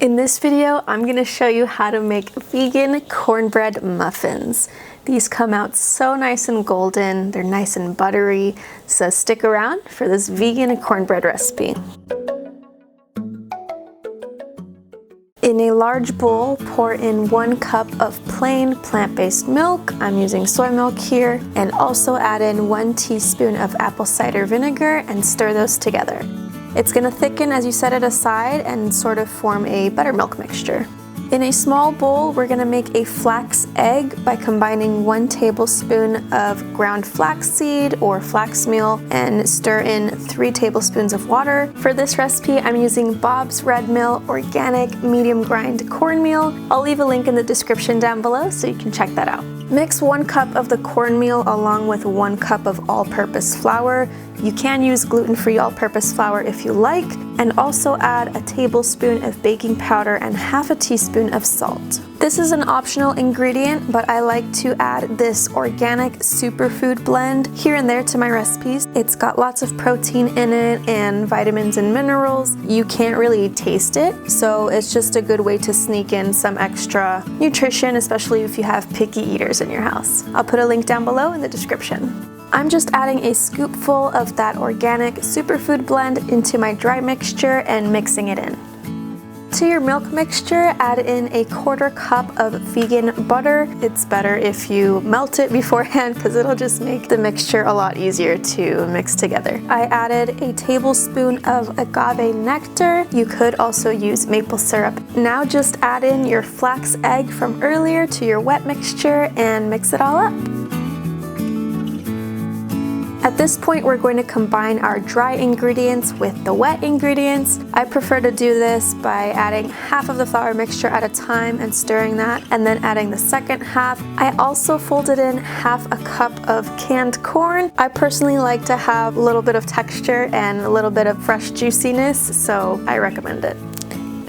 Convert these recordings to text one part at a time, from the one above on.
In this video, I'm gonna show you how to make vegan cornbread muffins. These come out so nice and golden, they're nice and buttery, so stick around for this vegan cornbread recipe. In a large bowl, pour in 1 cup of plain plant-based milk. I'm using soy milk here, and also add in 1 teaspoon of apple cider vinegar and stir those together. It's going to thicken as you set it aside and sort of form a buttermilk mixture. In a small bowl, we're going to make a flax egg by combining 1 tablespoon of ground flaxseed or flax meal and stir in 3 tablespoons of water. For this recipe, I'm using Bob's Red Mill organic medium grind cornmeal. I'll leave a link in the description down below so you can check that out. Mix 1 cup of the cornmeal along with 1 cup of all-purpose flour. You can use gluten-free all-purpose flour if you like, and also add a tablespoon of baking powder and half a teaspoon of salt. This is an optional ingredient, but I like to add this organic superfood blend here and there to my recipes. It's got lots of protein in it and vitamins and minerals. You can't really taste it, so it's just a good way to sneak in some extra nutrition, especially if you have picky eaters in your house. I'll put a link down below in the description. I'm just adding a scoopful of that organic superfood blend into my dry mixture and mixing it in. To your milk mixture, add in a 1/4 cup of vegan butter. It's better if you melt it beforehand because it'll just make the mixture a lot easier to mix together. I added a tablespoon of agave nectar. You could also use maple syrup. Now just add in your flax egg from earlier to your wet mixture and mix it all up. At this point, we're going to combine our dry ingredients with the wet ingredients. I prefer to do this by adding half of the flour mixture at a time and stirring that, and then adding the second half. I also folded in half a cup of canned corn. I personally like to have a little bit of texture and a little bit of fresh juiciness, so I recommend it.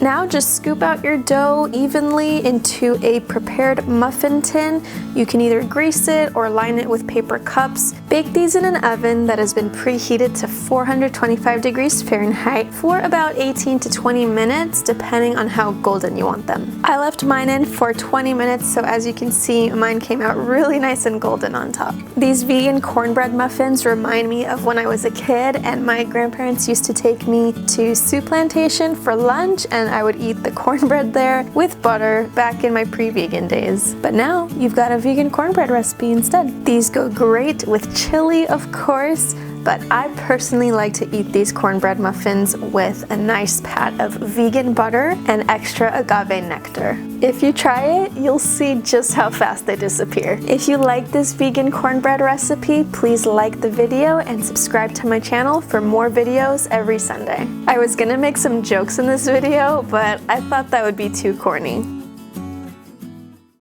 Now just scoop out your dough evenly into a prepared muffin tin. You can either grease it or line it with paper cups. Bake these in an oven that has been preheated to 425 degrees Fahrenheit for about 18 to 20 minutes, depending on how golden you want them. I left mine in for 20 minutes, so as you can see, mine came out really nice and golden on top. These vegan cornbread muffins remind me of when I was a kid and my grandparents used to take me to Soup Plantation for lunch, and I would eat the cornbread there with butter back in my pre-vegan days. But now you've got a vegan cornbread recipe instead. These go great with chili, of course, but I personally like to eat these cornbread muffins with a nice pat of vegan butter and extra agave nectar. If you try it, you'll see just how fast they disappear. If you like this vegan cornbread recipe, please like the video and subscribe to my channel for more videos every Sunday. I was gonna make some jokes in this video, but I thought that would be too corny.